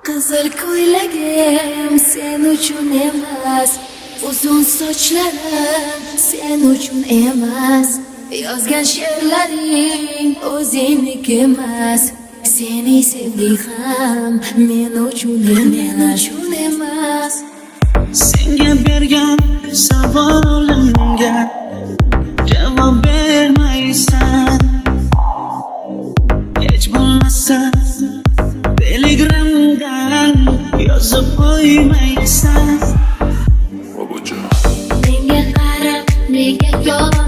Qizil ko'ylagim sen uchun emas, uzun sochlarim sen uchun emas, yozgan she'rlaring o'zingniki emas, seni sevdik ham men uchun emas. Senga bergan savolimga javob bermaysan, hech bo'lmasa telegramdan yozib qo'ymaysan. Menga qarab nega yolg'on